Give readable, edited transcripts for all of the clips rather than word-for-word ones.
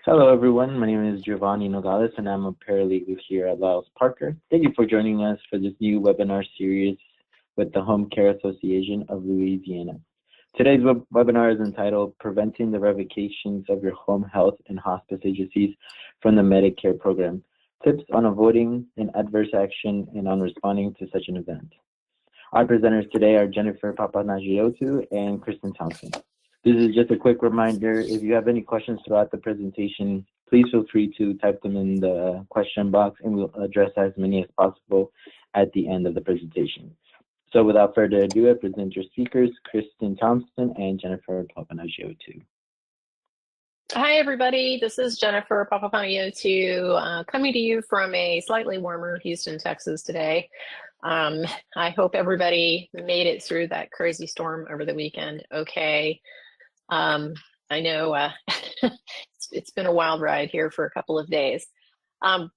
Hello, everyone. My name is Giovanni Nogales, and I'm a paralegal here at Lyles Parker. Thank you for joining us for this new webinar series with the Home Care Association of Louisiana. Today's webinar is entitled Preventing the Revocations of Your Home Health and Hospice Agencies from the Medicare Program, Tips on Avoiding an Adverse Action and on Responding to Such an Event. Our presenters today are Jennifer Papapanagiotou and Christin Thompson. This is just a quick reminder. If you have any questions throughout the presentation, please feel free to type them in the question box and we'll address as many as possible at the end of the presentation. So without further ado, I present your speakers, Christin Thompson and Jennifer Papapanagiotou. Hi, everybody. This is Jennifer Papapanagiotou coming to you from a slightly warmer Houston, Texas today. I hope everybody made it through that crazy storm over the weekend okay. I know it's been a wild ride here for a couple of days.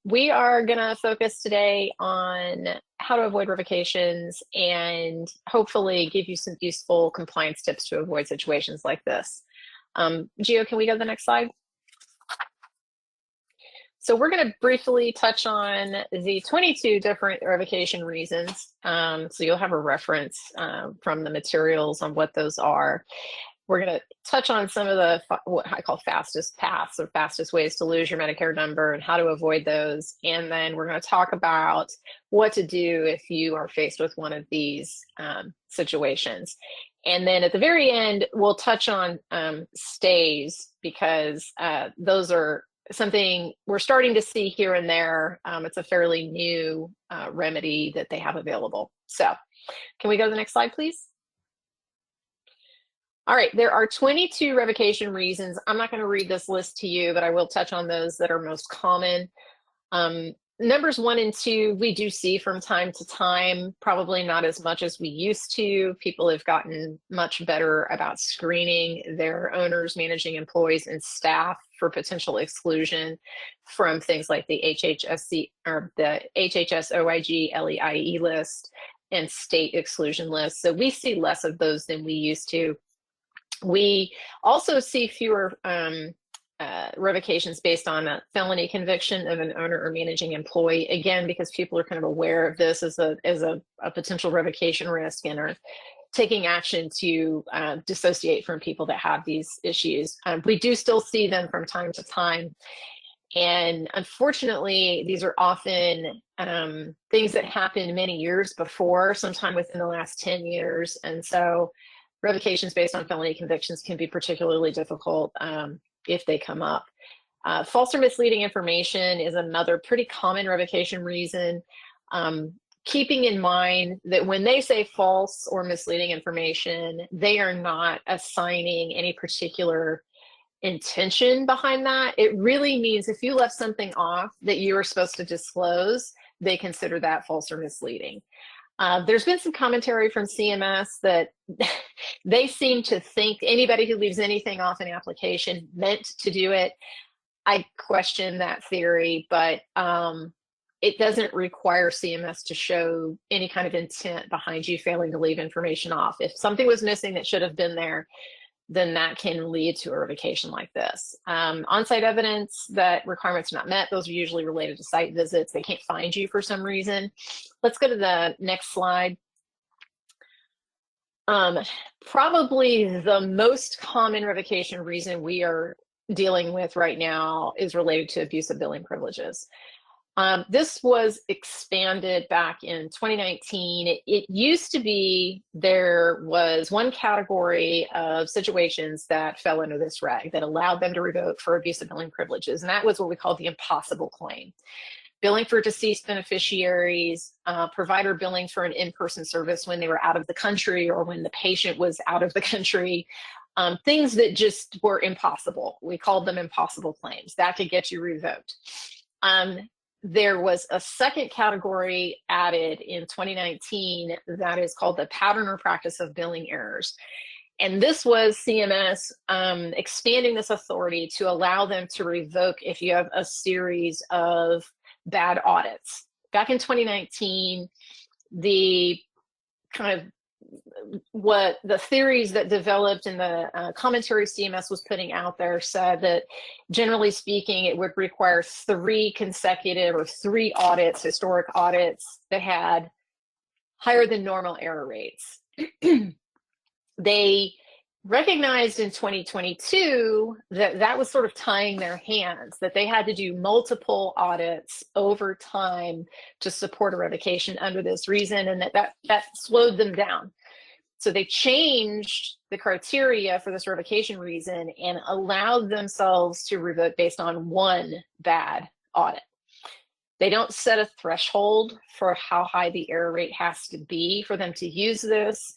We are going to focus today on how to avoid revocations and hopefully give you some useful compliance tips to avoid situations like this. Gio, can we go to the next slide? So we're going to briefly touch on the 22 different revocation reasons. So you'll have a reference from the materials on what those are. We're going to touch on some of the what I call fastest paths or fastest ways to lose your Medicare number and how to avoid those. And then we're going to talk about what to do if you are faced with one of these situations. And then at the very end, we'll touch on stays because those are something we're starting to see here and there. It's a fairly new remedy that they have available. So can we go to the next slide, please? All right, there are 22 revocation reasons. I'm not going to read this list to you, but I will touch on those that are most common. Numbers 1 and 2, we do see from time to time, probably not as much as we used to. People have gotten much better about screening their owners, managing employees, and staff for potential exclusion from things like the HHSC or the HHS-OIG LEIE list and state exclusion lists. So we see less of those than we used to. We also see fewer revocations based on a felony conviction of an owner or managing employee, again, because people are kind of aware of this as a potential revocation risk and are taking action to dissociate from people that have these issues. We do still see them from time to time. And unfortunately, these are often things that happened many years before, sometime within the last 10 years. And so revocations based on felony convictions can be particularly difficult if they come up. False or misleading information is another pretty common revocation reason. Keeping in mind that when they say false or misleading information, they are not assigning any particular intention behind that. It really means if you left something off that you were supposed to disclose, they consider that false or misleading. There's been some commentary from CMS that they seem to think anybody who leaves anything off an application meant to do it. I question that theory, but it doesn't require CMS to show any kind of intent behind you failing to leave information off. If something was missing that should have been there, then that can lead to a revocation like this. On-site evidence that requirements are not met, those are usually related to site visits. They can't find you for some reason. Let's go to the next slide. Probably the most common revocation reason we are dealing with right now is related to abuse of billing privileges. This was expanded back in 2019. It used to be there was one category of situations that fell under this reg that allowed them to revoke for abuse of billing privileges, and that was what we call the impossible claim. Billing for deceased beneficiaries, provider billing for an in-person service when they were out of the country or when the patient was out of the country, things that just were impossible. We called them impossible claims. That could get you revoked. There was a second category added in 2019 that is called the pattern or practice of billing errors. And this was CMS expanding this authority to allow them to revoke if you have a series of bad audits. Back in 2019, the kind of what the theories that developed in the commentary CMS was putting out there said that, generally speaking, it would require 3 consecutive or 3 audits, historic audits, that had higher than normal error rates. They recognized in 2022 that that was sort of tying their hands, that they had to do multiple audits over time to support a revocation under this reason, and that slowed them down. So they changed the criteria for this revocation reason and allowed themselves to revoke based on 1 bad audit. They don't set a threshold for how high the error rate has to be for them to use this.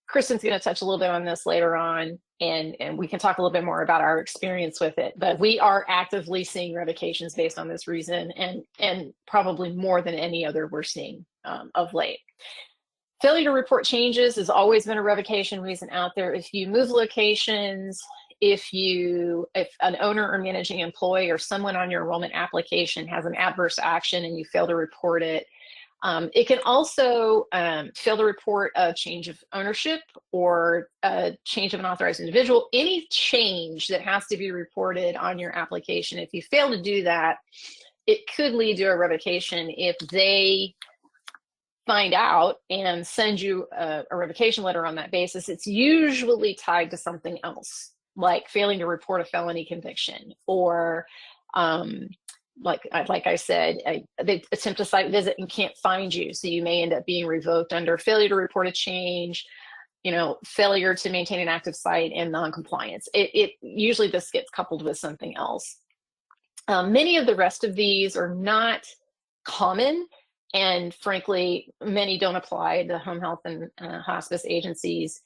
Christin's going to touch a little bit on this later on, and we can talk a little bit more about our experience with it. But we are actively seeing revocations based on this reason, and probably more than any other we're seeing of late. Failure to report changes has always been a revocation reason out there. If you move locations, if an owner or managing employee or someone on your enrollment application has an adverse action and you fail to report it, it can also fail to report a change of ownership or a change of an authorized individual. Any change that has to be reported on your application, if you fail to do that, it could lead to a revocation if they find out and send you a revocation letter on that basis. It's usually tied to something else, like failing to report a felony conviction, or like I said, they attempt a site visit and can't find you, so you may end up being revoked under failure to report a change, failure to maintain an active site, and non-compliance. It usually this gets coupled with something else. Many of the rest of these are not common, and frankly, many don't apply to home health and hospice agencies.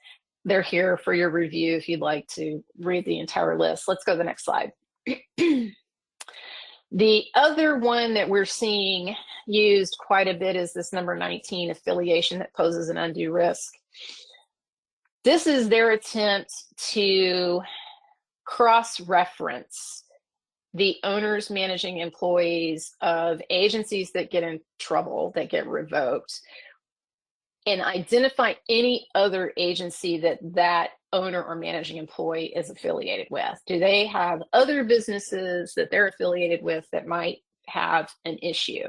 They're here for your review if you'd like to read the entire list. Let's go to the next slide. The other one that we're seeing used quite a bit is this number 19, affiliation that poses an undue risk. This is their attempt to cross-reference the owners, managing employees of agencies that get in trouble, that get revoked, and identify any other agency that owner or managing employee is affiliated with. Do they have other businesses that they're affiliated with that might have an issue?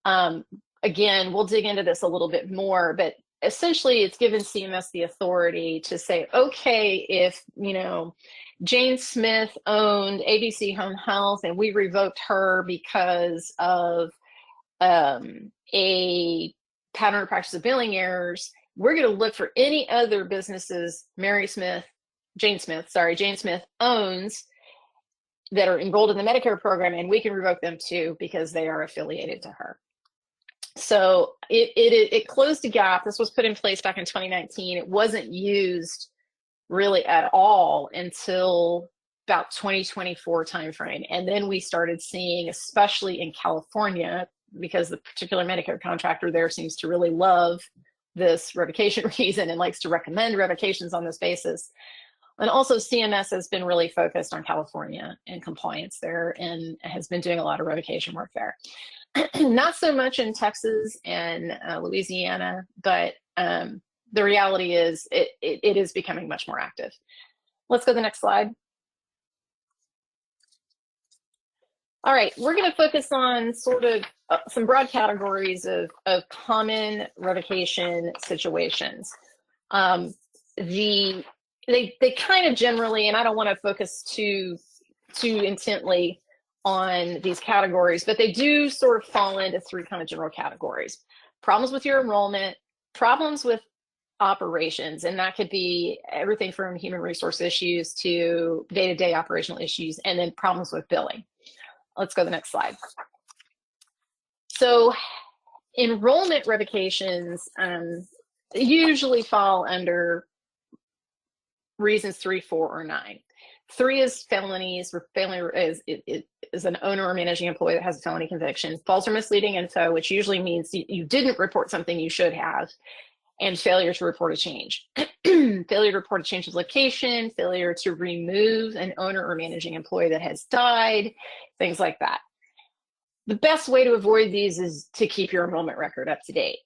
Again, we'll dig into this a little bit more, but essentially it's given CMS the authority to say, okay, if Jane Smith owned ABC Home Health and we revoked her because of a pattern of practice of billing errors, we're going to look for any other businesses Jane Smith owns that are enrolled in the Medicare program, and we can revoke them too because they are affiliated to her. So it closed a gap. This was put in place back in 2019. It wasn't used really at all until about 2024 timeframe. And then we started seeing, especially in California, because the particular Medicare contractor there seems to really love this revocation reason and likes to recommend revocations on this basis. And also CMS has been really focused on California and compliance there, and has been doing a lot of revocation work there. Not so much in Texas and Louisiana, but the reality is it is becoming much more active. Let's go to the next slide. All right, we're going to focus on sort of some broad categories of common revocation situations. They kind of generally, and I don't want to focus too intently on these categories, but they do sort of fall into 3 kind of general categories. Problems with your enrollment, problems with operations, and that could be everything from human resource issues to day-to-day operational issues, and then problems with billing. Let's go to the next slide. So enrollment revocations usually fall under reasons 3, 4, or 9. 3 is felonies, where felony is an owner or managing employee that has a felony conviction. False or misleading info, which usually means you didn't report something you should have. And failure to report a change. Failure to report a change of location, failure to remove an owner or managing employee that has died, things like that. The best way to avoid these is to keep your enrollment record up to date.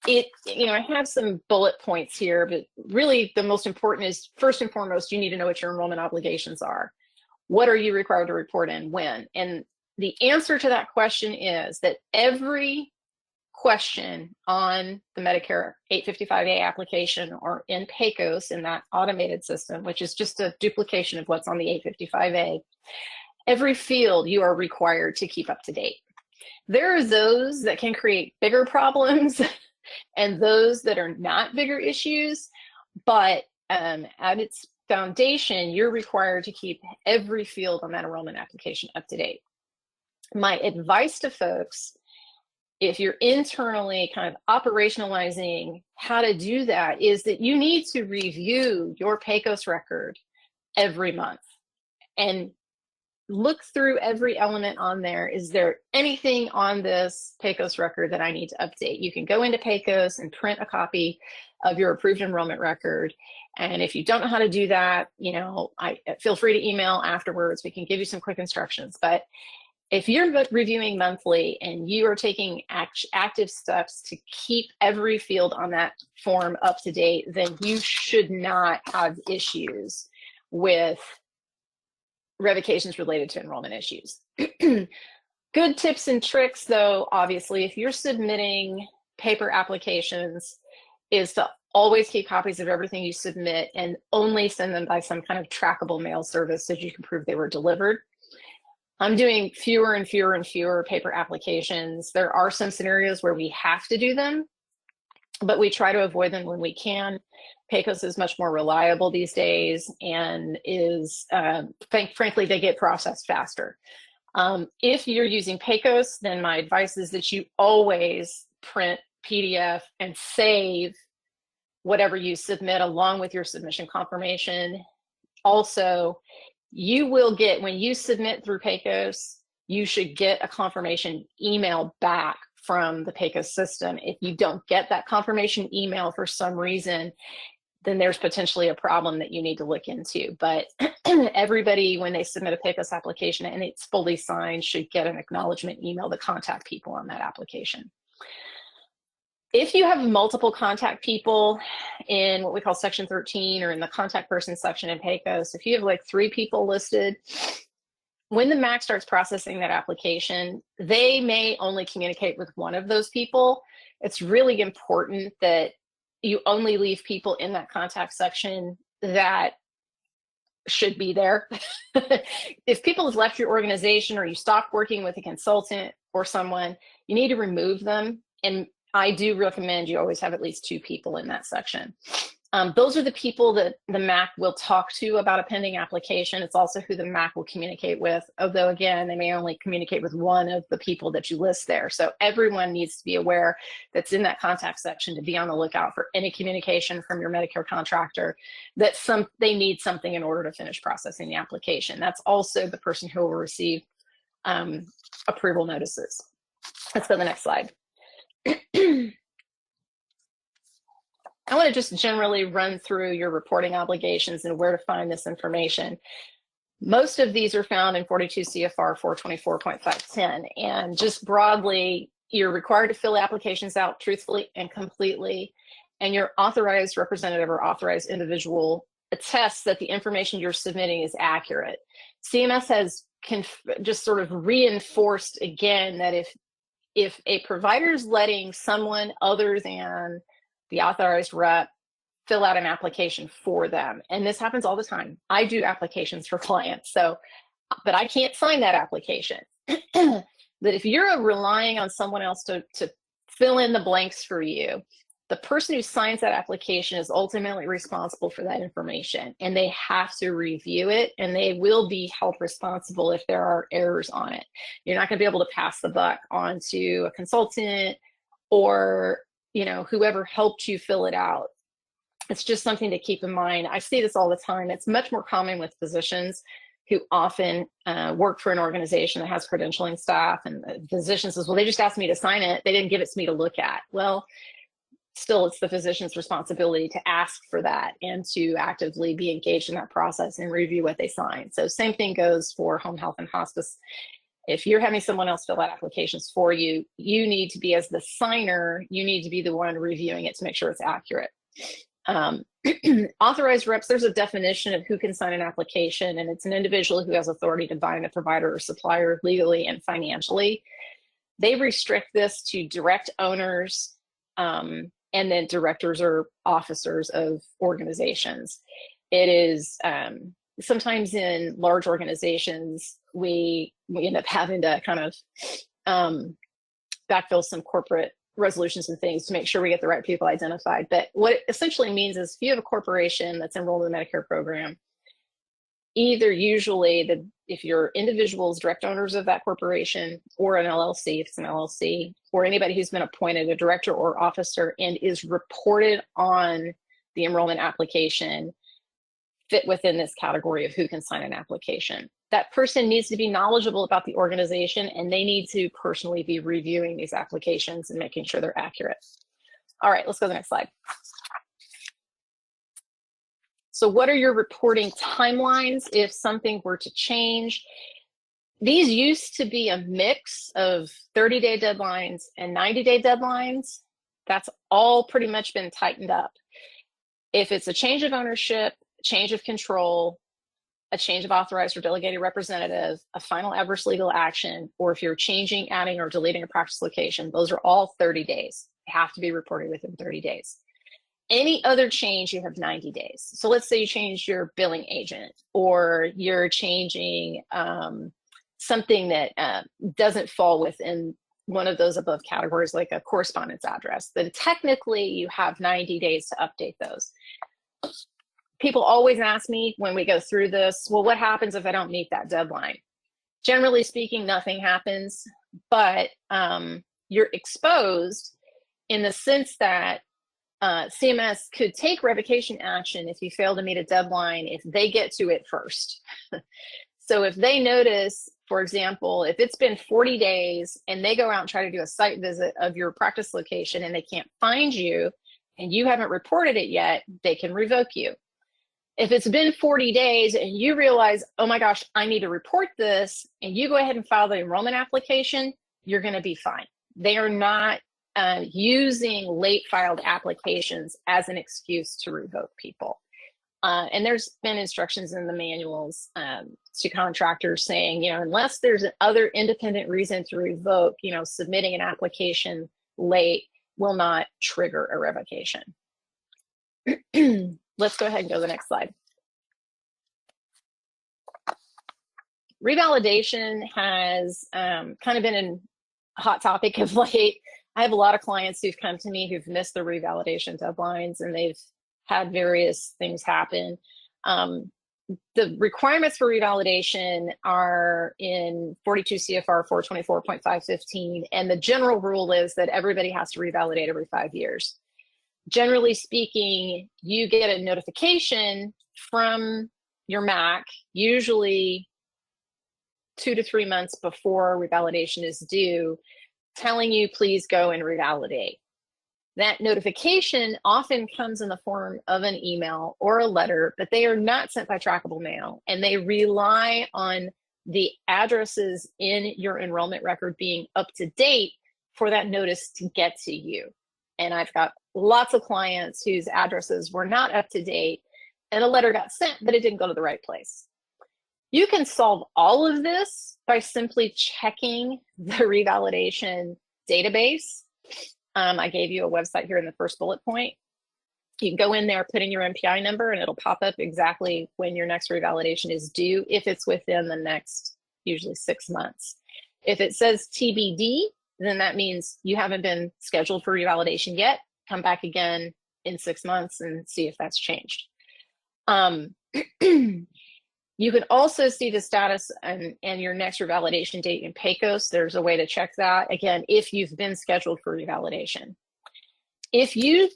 I have some bullet points here, but really the most important is, first and foremost, you need to know what your enrollment obligations are. What are you required to report in when? And the answer to that question is that every question on the Medicare 855A application or in PACOS, in that automated system, which is just a duplication of what's on the 855A, every field you are required to keep up to date. There are those that can create bigger problems and those that are not bigger issues, but at its foundation, you're required to keep every field on that enrollment application up to date. My advice to folks, if you're internally kind of operationalizing how to do that, is that you need to review your PACOS record every month and look through every element on there. Is there anything on this PACOS record that I need to update? You can go into PACOS and print a copy of your approved enrollment record. And if you don't know how to do that, feel free to email afterwards. We can give you some quick instructions. But if you're reviewing monthly and you are taking active steps to keep every field on that form up to date, then you should not have issues with revocations related to enrollment issues. Good tips and tricks, though, obviously, if you're submitting paper applications, is to always keep copies of everything you submit and only send them by some kind of trackable mail service so you can prove they were delivered. I'm doing fewer and fewer and fewer paper applications. There are some scenarios where we have to do them, but we try to avoid them when we can. PACOS is much more reliable these days and is, frankly, they get processed faster. If you're using PACOS, then my advice is that you always print PDF and save whatever you submit along with your submission confirmation. Also, you will get, when you submit through PACOS, you should get a confirmation email back from the PACOS system. If you don't get that confirmation email for some reason, then there's potentially a problem that you need to look into. But everybody, when they submit a PACOS application and it's fully signed, should get an acknowledgement email to contact people on that application. If you have multiple contact people in what we call Section 13 or in the contact person section in PACOS, if you have like 3 people listed, when the MAC starts processing that application, they may only communicate with one of those people. It's really important that you only leave people in that contact section that should be there. If people have left your organization or you stopped working with a consultant or someone, you need to remove them. And I do recommend you always have at least 2 people in that section. Those are the people that the MAC will talk to about a pending application. It's also who the MAC will communicate with, although again, they may only communicate with one of the people that you list there. So everyone needs to be aware that's in that contact section to be on the lookout for any communication from your Medicare contractor that they need something in order to finish processing the application. That's also the person who will receive approval notices. Let's go to the next slide. I want to just generally run through your reporting obligations and where to find this information. Most of these are found in 42 CFR 424.510. And just broadly, you're required to fill applications out truthfully and completely. And your authorized representative or authorized individual attests that the information you're submitting is accurate. CMS has just sort of reinforced again that if a provider is letting someone other than the authorized rep fill out an application for them, and this happens all the time. I do applications for clients, but I can't sign that application. That if you're relying on someone else to fill in the blanks for you, the person who signs that application is ultimately responsible for that information, and they have to review it, and they will be held responsible if there are errors on it. You're not going to be able to pass the buck on to a consultant or whoever helped you fill it out. It's just something to keep in mind. I see this all the time. It's much more common with physicians who often work for an organization that has credentialing staff, and the physician says, well, they just asked me to sign it. They didn't give it to me to look at. Well, still, it's the physician's responsibility to ask for that and to actively be engaged in that process and review what they sign. So same thing goes for home health and hospice. If you're having someone else fill out applications for you, you need to be, as the signer, you need to be the one reviewing it to make sure it's accurate. Authorized reps, there's a definition of who can sign an application, and it's an individual who has authority to bind a provider or supplier legally and financially. They restrict this to direct owners and then directors or officers of organizations. It is sometimes in large organizations, we end up having to kind of backfill some corporate resolutions and things to make sure we get the right people identified. But what it essentially means is if you have a corporation that's enrolled in the Medicare program, either usually if you're individuals, direct owners of that corporation, or an LLC, if it's an LLC, or anybody who's been appointed a director or officer and is reported on the enrollment application, fit within this category of who can sign an application. That person needs to be knowledgeable about the organization, and they need to personally be reviewing these applications and making sure they're accurate. All right, let's go to the next slide. So what are your reporting timelines if something were to change? These used to be a mix of 30-day deadlines and 90-day deadlines. That's all pretty much been tightened up. If it's a change of ownership, change of control, a change of authorized or delegated representative, a final adverse legal action, or if you're changing, adding, or deleting a practice location, those are all 30 days. They have to be reported within 30 days. Any other change, you have 90 days. So let's say you change your billing agent, or you're changing something that doesn't fall within one of those above categories, like a correspondence address, then technically you have 90 days to update those. People always ask me when we go through this, well, what happens if I don't meet that deadline? Generally speaking, nothing happens, but you're exposed in the sense that CMS could take revocation action if you fail to meet a deadline if they get to it first. So if they notice, for example, if it's been 40 days and they go out and try to do a site visit of your practice location and they can't find you and you haven't reported it yet, they can revoke you. If it's been 40 days and you realize, oh my gosh, I need to report this, and you go ahead and file the enrollment application, you're going to be fine. They are not using late filed applications as an excuse to revoke people. And there's been instructions in the manuals to contractors saying, unless there's other independent reason to revoke, submitting an application late will not trigger a revocation. Let's go ahead and go to the next slide. Revalidation has kind of been a hot topic of late. I have a lot of clients who've come to me who've missed the revalidation deadlines, and they've had various things happen. The requirements for revalidation are in 42 CFR 424.515, and the general rule is that everybody has to revalidate every 5 years. Generally speaking, you get a notification from your MAC, usually 2 to 3 months before revalidation is due, telling you, please go and revalidate. That notification often comes in the form of an email or a letter, but they are not sent by trackable mail, and they rely on the addresses in your enrollment record being up to date for that notice to get to you. And I've got lots of clients whose addresses were not up to date, and a letter got sent, but it didn't go to the right place. You can solve all of this by simply checking the revalidation database. I gave you a website here in the first bullet point. You can go in there, put in your MPI number, and it'll pop up exactly when your next revalidation is due, if it's within the next, usually 6 months. If it says TBD, then that means you haven't been scheduled for revalidation yet. Come back again in 6 months and see if that's changed. You can also see the status and your next revalidation date in PACOS. There's a way to check that, again, if you've been scheduled for revalidation. If you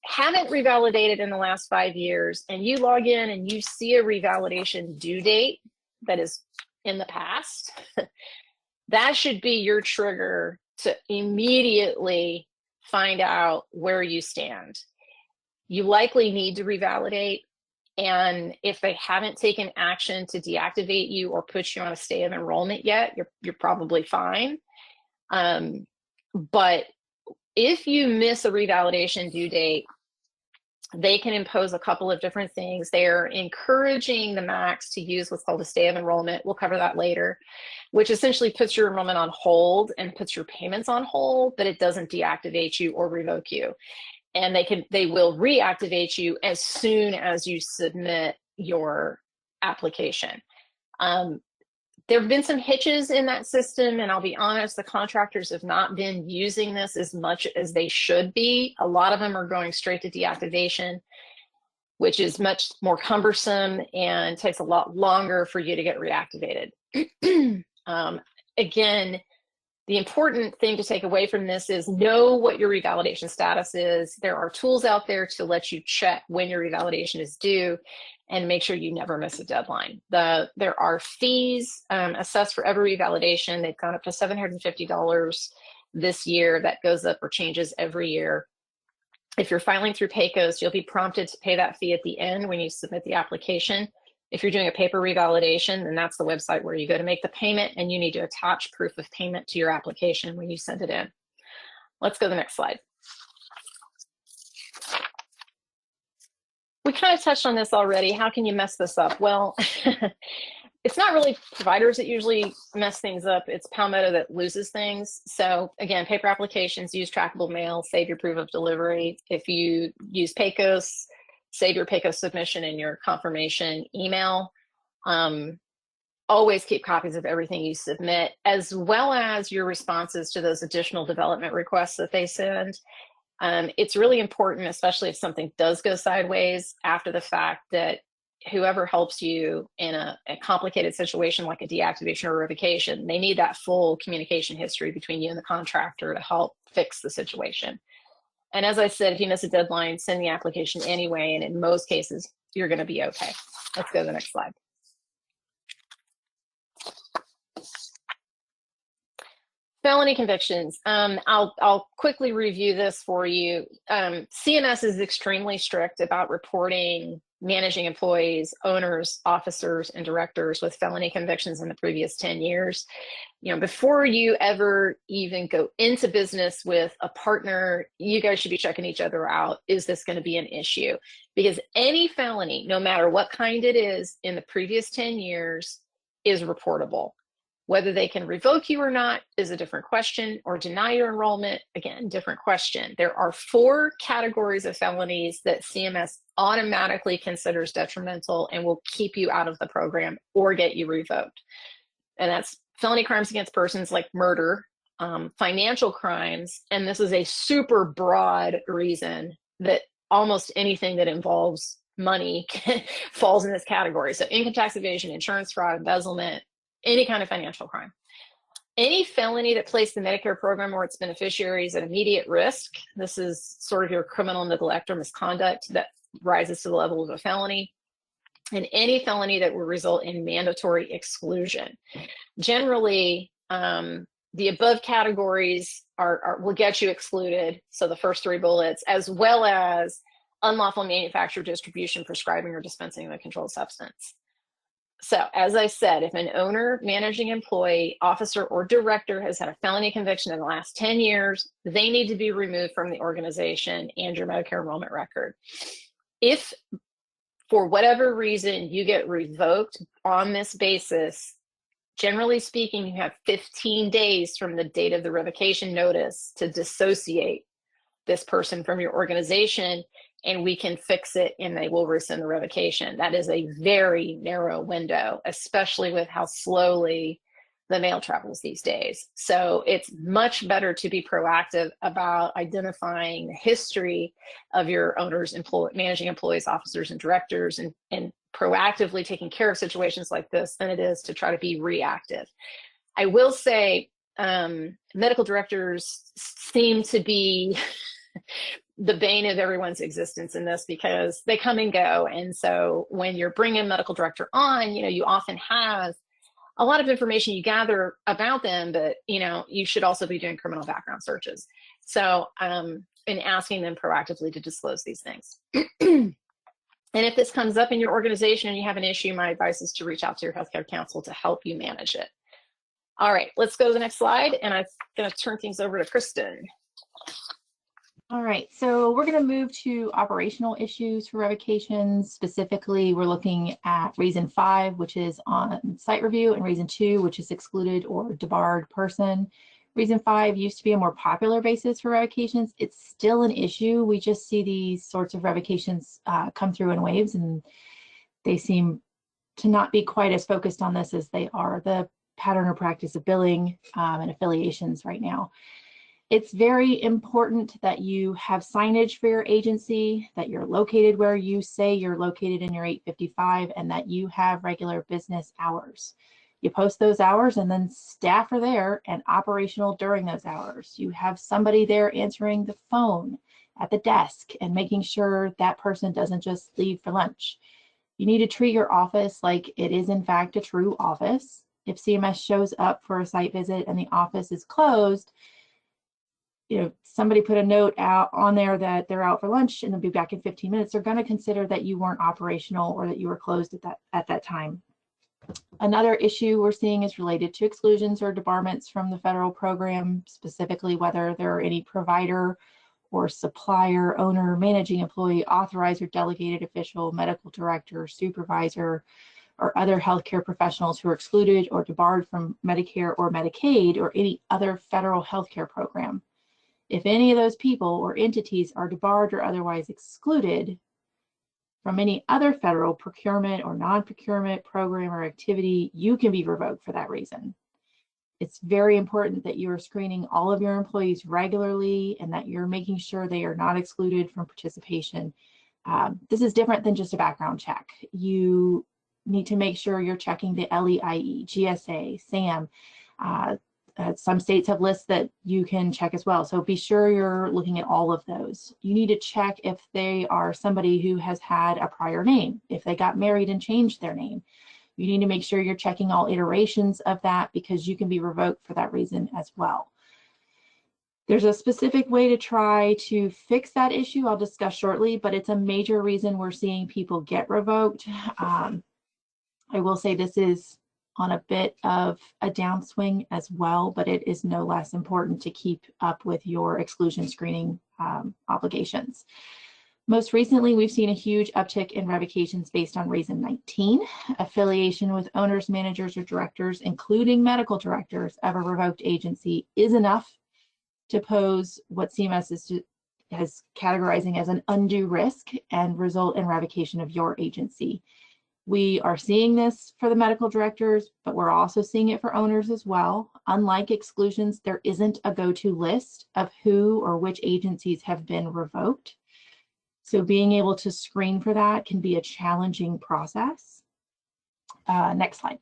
haven't revalidated in the last 5 years and you log in and you see a revalidation due date that is in the past, that should be your trigger to immediately find out where you stand. You likely need to revalidate. And if they haven't taken action to deactivate you or put you on a stay of enrollment yet, you're probably fine. But if you miss a revalidation due date, they can impose a couple of different things. They're encouraging the MACs to use what's called a stay of enrollment. We'll cover that later, which essentially puts your enrollment on hold and puts your payments on hold, but it doesn't deactivate you or revoke you. And they will reactivate you as soon as you submit your application. There have been some hitches in that system, and I'll be honest, the contractors have not been using this as much as they should be. A lot of them are going straight to deactivation, which is much more cumbersome and takes a lot longer for you to get reactivated. Again, the important thing to take away from this is know what your revalidation status is. There are tools out there to let you check when your revalidation is due and make sure you never miss a deadline. There are fees assessed for every revalidation. They've gone up to $750 this year. That goes up or changes every year. If you're filing through Pecos, you'll be prompted to pay that fee at the end when you submit the application. If you're doing a paper revalidation, then that's the website where you go to make the payment, and you need to attach proof of payment to your application when you send it in. Let's go to the next slide. We kind of touched on this already. How can you mess this up? Well, it's not really providers that usually mess things up. It's Palmetto that loses things. So again, paper applications, use trackable mail, save your proof of delivery. If you use Pecos, save your Pecos submission in your confirmation email. Always keep copies of everything you submit, as well as your responses to those additional development requests that they send. It's really important, especially if something does go sideways after the fact, that whoever helps you in a complicated situation like a deactivation or revocation, they need that full communication history between you and the contractor to help fix the situation. And as I said, if you miss a deadline, send the application anyway, and in most cases, you're going to be okay. Let's go to the next slide. Felony convictions. I'll quickly review this for you. CMS is extremely strict about reporting managing employees, owners, officers, and directors with felony convictions in the previous 10 years. You know, before you ever even go into business with a partner, you guys should be checking each other out. Is this going to be an issue? Because any felony, no matter what kind it is, in the previous 10 years is reportable. Whether they can revoke you or not is a different question, or deny your enrollment, again, different question. There are 4 categories of felonies that CMS automatically considers detrimental and will keep you out of the program or get you revoked. And that's felony crimes against persons like murder, financial crimes, and this is a super broad reason that almost anything that involves money falls in this category. So income tax evasion, insurance fraud, embezzlement, any kind of financial crime. Any felony that placed the Medicare program or its beneficiaries at immediate risk, this is sort of your criminal neglect or misconduct that rises to the level of a felony, and any felony that will result in mandatory exclusion. Generally, the above categories will get you excluded, so the first 3 bullets, as well as unlawful manufacture, distribution, prescribing, or dispensing of a controlled substance. So, as I said, if an owner, managing employee, officer, or director has had a felony conviction in the last 10 years, they need to be removed from the organization and your Medicare enrollment record. If, for whatever reason, you get revoked on this basis, generally speaking, you have 15 days from the date of the revocation notice to dissociate this person from your organization, and we can fix it and they will rescind the revocation. That is a very narrow window, especially with how slowly the mail travels these days. So it's much better to be proactive about identifying the history of your owners, managing employees, officers, and directors, and proactively taking care of situations like this than it is to try to be reactive. I will say medical directors seem to be the bane of everyone's existence in this, because they come and go. And so when you're bringing a medical director on, you know, you often have a lot of information you gather about them, but, you know, you should also be doing criminal background searches. So, and asking them proactively to disclose these things. And if this comes up in your organization and you have an issue, my advice is to reach out to your healthcare counsel to help you manage it. All right, let's go to the next slide, and I'm going to turn things over to Christin. All right, so we're going to move to operational issues for revocations. Specifically, we're looking at reason 5, which is on site review, and reason 2, which is excluded or debarred person. Reason 5 used to be a more popular basis for revocations. It's still an issue. We just see these sorts of revocations come through in waves, and they seem to not be quite as focused on this as they are the pattern or practice of billing and affiliations right now. It's very important that you have signage for your agency, that you're located where you say you're located in your 855, and that you have regular business hours. You post those hours, and then staff are there and operational during those hours. You have somebody there answering the phone at the desk and making sure that person doesn't just leave for lunch. You need to treat your office like it is in fact a true office. If CMS shows up for a site visit and the office is closed, somebody put a note out on there that they're out for lunch and they'll be back in 15 minutes, they're going to consider that you weren't operational or that you were closed at that time. Another issue we're seeing is related to exclusions or debarments from the federal program, specifically whether there are any provider or supplier, owner, managing employee, authorized or delegated official, medical director, supervisor, or other healthcare professionals who are excluded or debarred from Medicare or Medicaid or any other federal healthcare program. If any of those people or entities are debarred or otherwise excluded from any other federal procurement or non-procurement program or activity, you can be revoked for that reason. It's very important that you are screening all of your employees regularly and that you're making sure they are not excluded from participation. This is different than just a background check. You need to make sure you're checking the LEIE, GSA, SAM. Some states have lists that you can check as well. So be sure you're looking at all of those. You need to check if they are somebody who has had a prior name, if they got married and changed their name. You need to make sure you're checking all iterations of that because you can be revoked for that reason as well. There's a specific way to try to fix that issue I'll discuss shortly, but it's a major reason we're seeing people get revoked. I will say this is on a bit of a downswing as well, but it is no less important to keep up with your exclusion screening obligations. Most recently, we've seen a huge uptick in revocations based on reason 19, affiliation with owners, managers, or directors, including medical directors of a revoked agency, is enough to pose what CMS is categorizing as an undue risk and result in revocation of your agency. We are seeing this for the medical directors, but we're also seeing it for owners as well. Unlike exclusions, there isn't a go-to list of who or which agencies have been revoked. So being able to screen for that can be a challenging process. Next slide.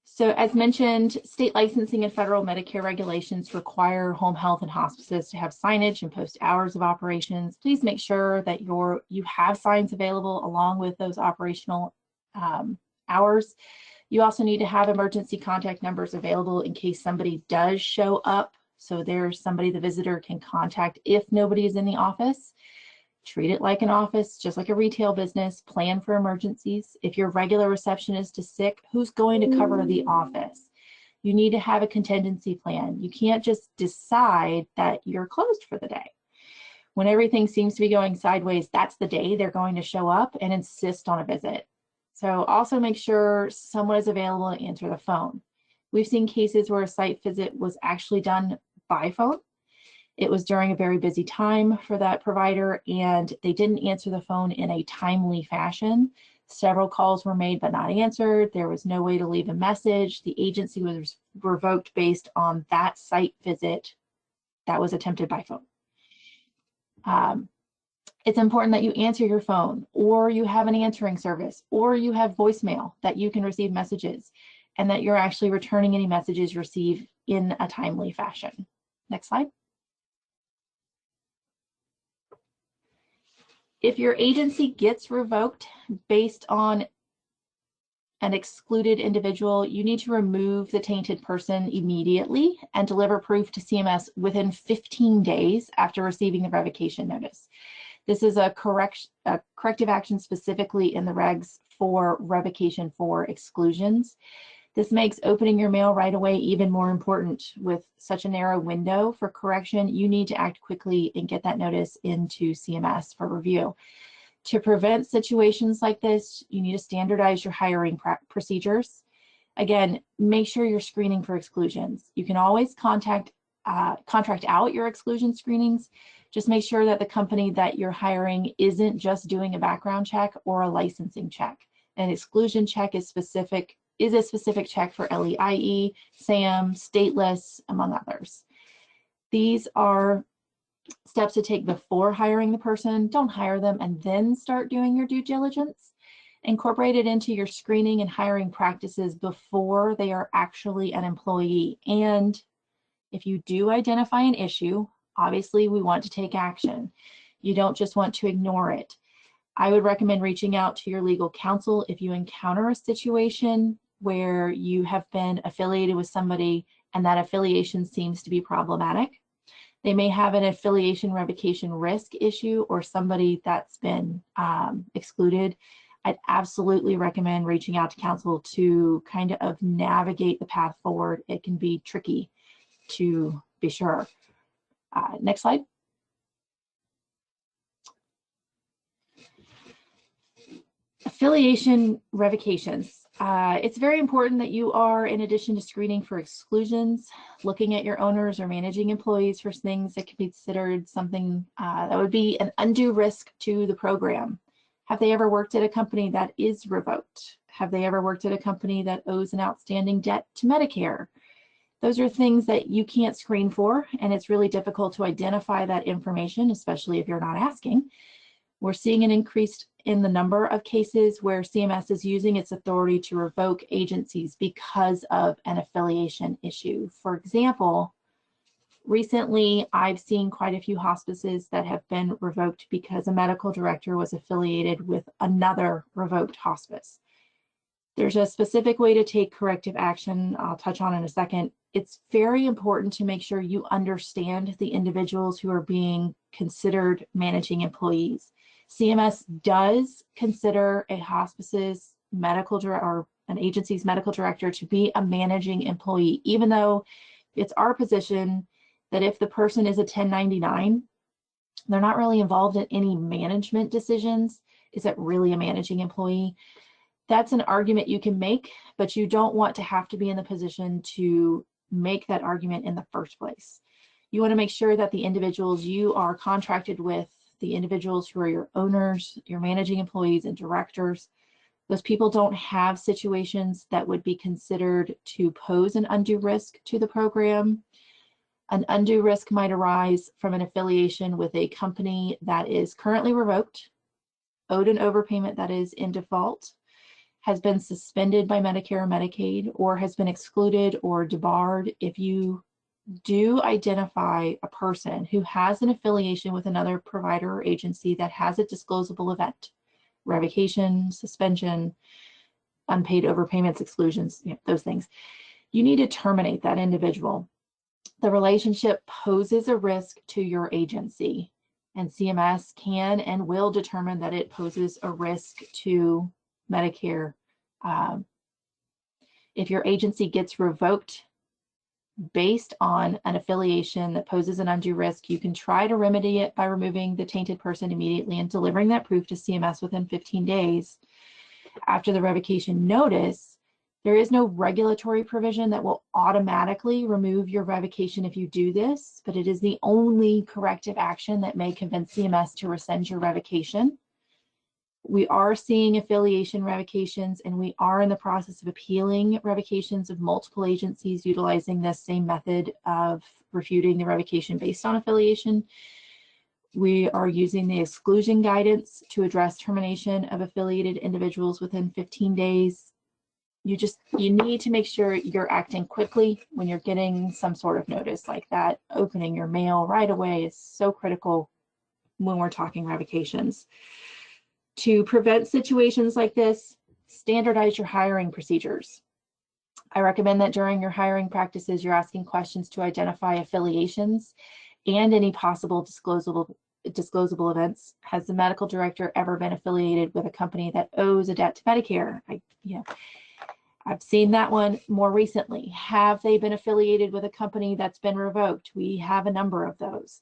So as mentioned, state licensing and federal Medicare regulations require home health and hospices to have signage and post hours of operations. Please make sure that you have signs available along with those operational hours. You also need to have emergency contact numbers available in case somebody does show up. So there's somebody the visitor can contact if nobody is in the office. Treat it like an office, just like a retail business. Plan for emergencies. If your regular receptionist is sick, who's going to cover the office? You need to have a contingency plan. You can't just decide that you're closed for the day. When everything seems to be going sideways, that's the day they're going to show up and insist on a visit. So also make sure someone is available to answer the phone. We've seen cases where a site visit was actually done by phone. It was during a very busy time for that provider, and they didn't answer the phone in a timely fashion. Several calls were made but not answered. There was no way to leave a message. The agency was revoked based on that site visit that was attempted by phone. It's important that you answer your phone, or you have an answering service, or you have voicemail that you can receive messages, and that you're actually returning any messages received in a timely fashion. Next slide. If your agency gets revoked based on an excluded individual, you need to remove the tainted person immediately and deliver proof to CMS within 15 days after receiving the revocation notice. This is a corrective action specifically in the regs for revocation for exclusions. This makes opening your mail right away even more important. With such a narrow window for correction, you need to act quickly and get that notice into CMS for review. To prevent situations like this, you need to standardize your hiring procedures. Again, make sure you're screening for exclusions. You can always contract out your exclusion screenings. Just make sure that the company that you're hiring isn't just doing a background check or a licensing check. An exclusion check is a specific check for LEIE, SAM, stateless, among others. These are steps to take before hiring the person. Don't hire them and then start doing your due diligence. Incorporate it into your screening and hiring practices before they are actually an employee. And if you do identify an issue, obviously we want to take action. You don't just want to ignore it. I would recommend reaching out to your legal counsel if you encounter a situation where you have been affiliated with somebody and that affiliation seems to be problematic. They may have an affiliation revocation risk issue or somebody that's been excluded. I'd absolutely recommend reaching out to counsel to kind of navigate the path forward. It can be tricky, to be sure. Next slide. Affiliation revocations. It's very important that you are, in addition to screening for exclusions, looking at your owners or managing employees for things that could be considered something that would be an undue risk to the program. Have they ever worked at a company that is revoked? Have they ever worked at a company that owes an outstanding debt to Medicare? Those are things that you can't screen for, and it's really difficult to identify that information, especially if you're not asking. We're seeing an increase in the number of cases where CMS is using its authority to revoke agencies because of an affiliation issue. For example, recently I've seen quite a few hospices that have been revoked because a medical director was affiliated with another revoked hospice. There's a specific way to take corrective action I'll touch on in a second. It's very important to make sure you understand the individuals who are being considered managing employees. CMS does consider a hospice's medical director or an agency's medical director to be a managing employee, even though it's our position that if the person is a 1099, they're not really involved in any management decisions. Is that really a managing employee? That's an argument you can make, but you don't want to have to be in the position to make that argument in the first place. You want to make sure that the individuals you are contracted with, the individuals who are your owners, your managing employees and directors, those people don't have situations that would be considered to pose an undue risk to the program. An undue risk might arise from an affiliation with a company that is currently revoked, owed an overpayment that is in default, has been suspended by Medicare or Medicaid, or has been excluded or debarred. If you do identify a person who has an affiliation with another provider or agency that has a disclosable event, revocation, suspension, unpaid overpayments, exclusions, those things, you need to terminate that individual. The relationship poses a risk to your agency, and CMS can and will determine that it poses a risk to Medicare. If your agency gets revoked based on an affiliation that poses an undue risk, you can try to remedy it by removing the tainted person immediately and delivering that proof to CMS within 15 days. After the revocation notice, there is no regulatory provision that will automatically remove your revocation if you do this, but it is the only corrective action that may convince CMS to rescind your revocation. We are seeing affiliation revocations, and we are in the process of appealing revocations of multiple agencies utilizing this same method of refuting the revocation based on affiliation. We are using the exclusion guidance to address termination of affiliated individuals within 15 days. You need to make sure you're acting quickly when you're getting some sort of notice like that. Opening your mail right away is so critical when we're talking revocations. To prevent situations like this, Standardize your hiring procedures. I recommend that during your hiring practices, you're asking questions to identify affiliations and any possible disclosable events. Has the medical director ever been affiliated with a company that owes a debt to Medicare? I've seen that one more recently. Have they been affiliated with a company that's been revoked? We have a number of those.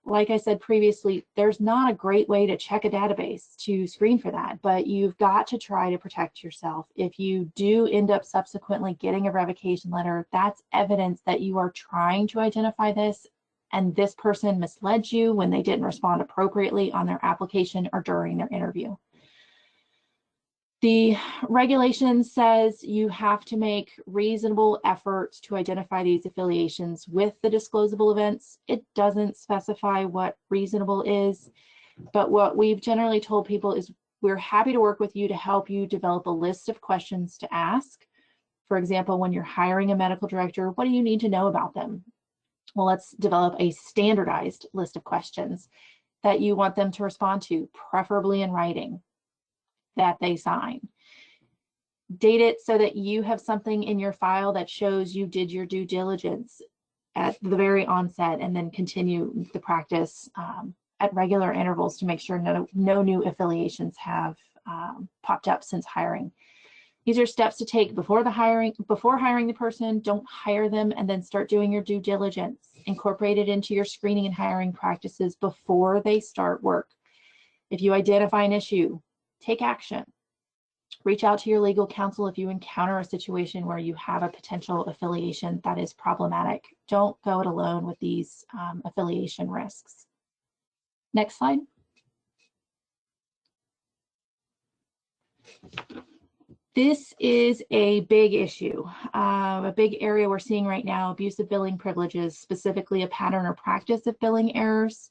Like I said previously, there's not a great way to check a database to screen for that, but you've got to try to protect yourself. If you do end up subsequently getting a revocation letter, that's evidence that you are trying to identify this, and this person misled you when they didn't respond appropriately on their application or during their interview. The regulation says you have to make reasonable efforts to identify these affiliations with the disclosable events. It doesn't specify what reasonable is, but what we've generally told people is we're happy to work with you to help you develop a list of questions to ask. For example, when you're hiring a medical director, what do you need to know about them? Well, let's develop a standardized list of questions that you want them to respond to, preferably in writing, that they sign. Date it so that you have something in your file that shows you did your due diligence at the very onset, and then continue the practice at regular intervals to make sure no new affiliations have popped up since hiring. These are steps to take before hiring the person. Don't hire them and then start doing your due diligence. Incorporate it into your screening and hiring practices before they start work. If you identify an issue, take action. Reach out to your legal counsel if you encounter a situation where you have a potential affiliation that is problematic. Don't go it alone with these affiliation risks. Next slide. This is a big issue, a big area we're seeing right now: abusive billing privileges, specifically a pattern or practice of billing errors.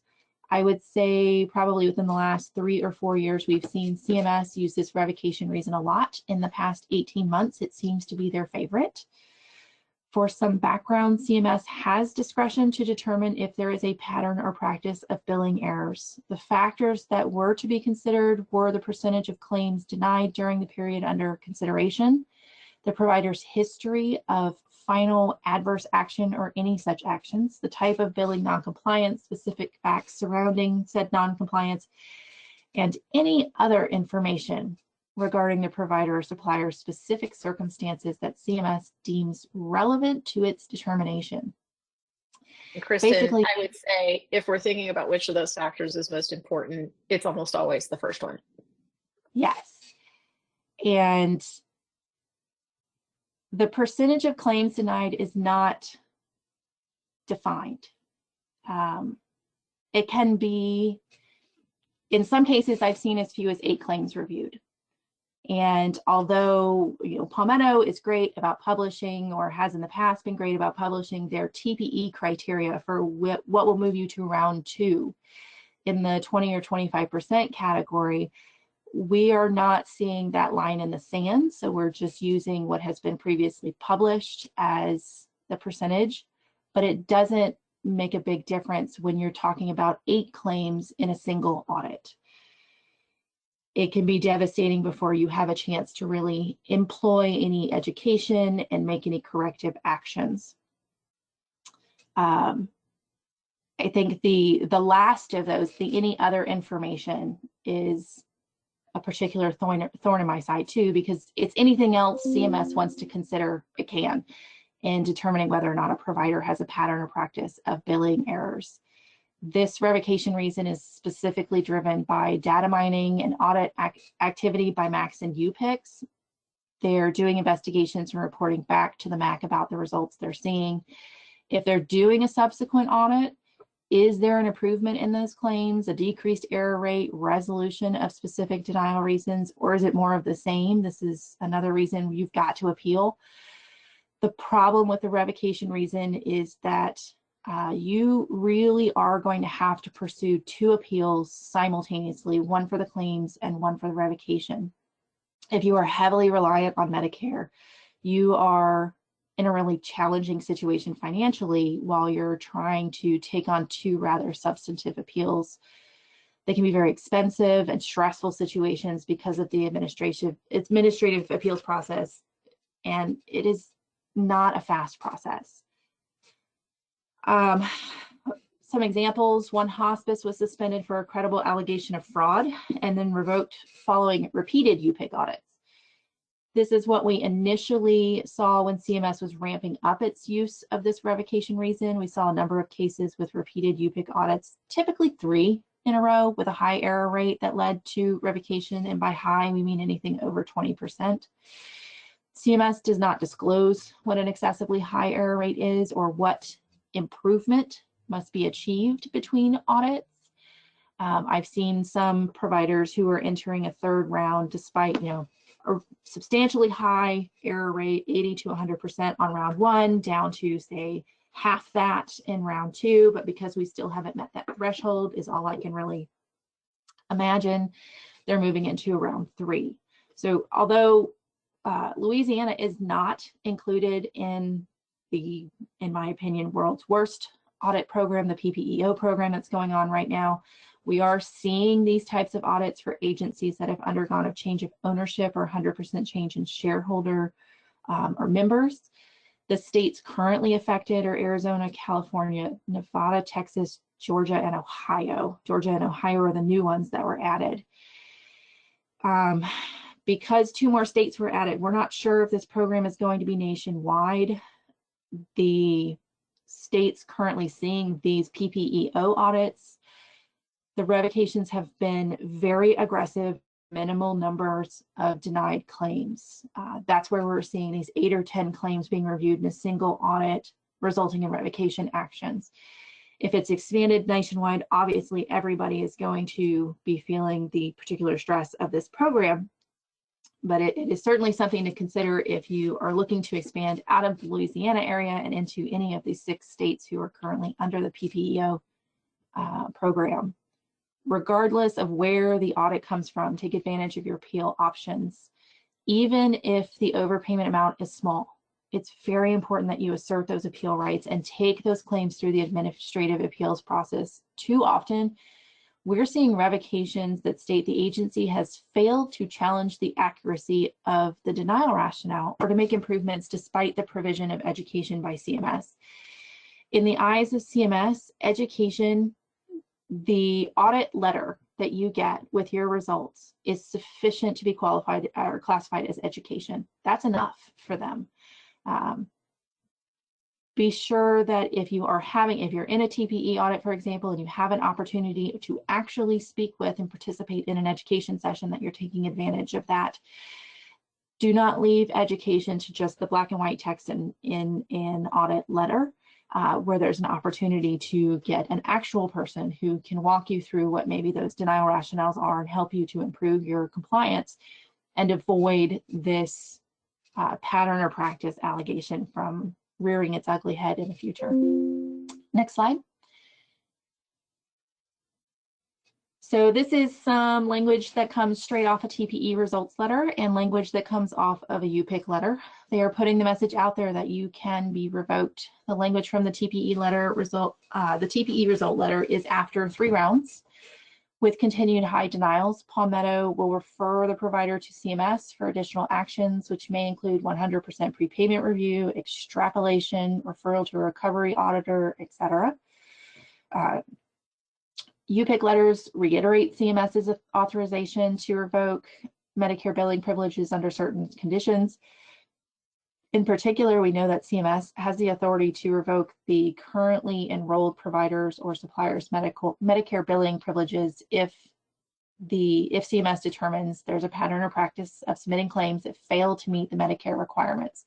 I would say probably within the last 3 or 4 years, we've seen CMS use this revocation reason a lot. In the past 18 months, it seems to be their favorite. For some background, CMS has discretion to determine if there is a pattern or practice of billing errors. The factors that were to be considered were the percentage of claims denied during the period under consideration, the provider's history of final adverse action or any such actions, the type of billing noncompliance, specific facts surrounding said noncompliance, and any other information regarding the provider or supplier's specific circumstances that CMS deems relevant to its determination. And Kristen, Basically, I would say if we're thinking about which of those factors is most important, it's almost always the first one. Yes. And the percentage of claims denied is not defined. It can be, in some cases, I've seen as few as 8 claims reviewed. And although, Palmetto is great about publishing, or has in the past been great about publishing their TPE criteria for what will move you to round 2 in the 20 or 25% category, we are not seeing that line in the sand. So we're just using what has been previously published as the percentage, but it doesn't make a big difference when you're talking about 8 claims in a single audit. It can be devastating before you have a chance to really employ any education and make any corrective actions. I think the last of those, the any other information, is a particular thorn in my side too, because it's anything else CMS wants to consider, it can, in determining whether or not a provider has a pattern or practice of billing errors. This revocation reason is specifically driven by data mining and audit activity by MACs and UPICs. They're doing investigations and reporting back to the MAC about the results they're seeing. If they're doing a subsequent audit, is there an improvement in those claims, a decreased error rate, resolution of specific denial reasons, or is it more of the same? This is another reason you've got to appeal. The problem with the revocation reason is that you really are going to have to pursue 2 appeals simultaneously, one for the claims and one for the revocation. If you are heavily reliant on Medicare, you are in a really challenging situation financially while you're trying to take on 2 rather substantive appeals. They can be very expensive and stressful situations because of the administrative appeals process, and it is not a fast process. Some examples: one hospice was suspended for a credible allegation of fraud and then revoked following repeated UPIC audits. This is what we initially saw when CMS was ramping up its use of this revocation reason. We saw a number of cases with repeated UPIC audits, typically 3 in a row, with a high error rate that led to revocation. And by high, we mean anything over 20%. CMS does not disclose what an excessively high error rate is or what improvement must be achieved between audits. I've seen some providers who are entering a third round despite, a substantially high error rate, 80 to 100% on round 1, down to, say, half that in round 2, but because we still haven't met that threshold is all I can really imagine, they're moving into round 3. So although Louisiana is not included in the, in my opinion, world's worst audit program, the PPEO program that's going on right now, we are seeing these types of audits for agencies that have undergone a change of ownership or 100% change in shareholder or members. The states currently affected are Arizona, California, Nevada, Texas, Georgia, and Ohio. Georgia and Ohio are the new ones that were added. Because 2 more states were added, we're not sure if this program is going to be nationwide. The states currently seeing these PPEO audits, the revocations have been very aggressive, minimal numbers of denied claims. That's where we're seeing these 8 or 10 claims being reviewed in a single audit, resulting in revocation actions. If it's expanded nationwide, obviously everybody is going to be feeling the particular stress of this program, but it is certainly something to consider if you are looking to expand out of the Louisiana area and into any of these 6 states who are currently under the PPEO program. Regardless of where the audit comes from, take advantage of your appeal options. Even if the overpayment amount is small, it's very important that you assert those appeal rights and take those claims through the administrative appeals process. Too often, we're seeing revocations that state the agency has failed to challenge the accuracy of the denial rationale or to make improvements despite the provision of education by CMS. In the eyes of CMS, education, the audit letter that you get with your results is sufficient to be qualified or classified as education. That's enough for them. Be sure that if you're in a TPE audit, for example, and you have an opportunity to actually speak with and participate in an education session, that you're taking advantage of that. Do not leave education to just the black and white text in an audit letter. Where there's an opportunity to get an actual person who can walk you through what maybe those denial rationales are and help you to improve your compliance and avoid this pattern or practice allegation from rearing its ugly head in the future. Next slide. So this is some language that comes straight off a TPE results letter and language that comes off of a UPIC letter. They are putting the message out there that you can be revoked. The language from the TPE result letter is after 3 rounds with continued high denials. Palmetto will refer the provider to CMS for additional actions, which may include 100% prepayment review, extrapolation, referral to a recovery auditor, etc. UPIC letters reiterate CMS's authorization to revoke Medicare billing privileges under certain conditions. In particular, we know that CMS has the authority to revoke the currently enrolled providers or suppliers' Medicare billing privileges if CMS determines there's a pattern or practice of submitting claims that fail to meet the Medicare requirements.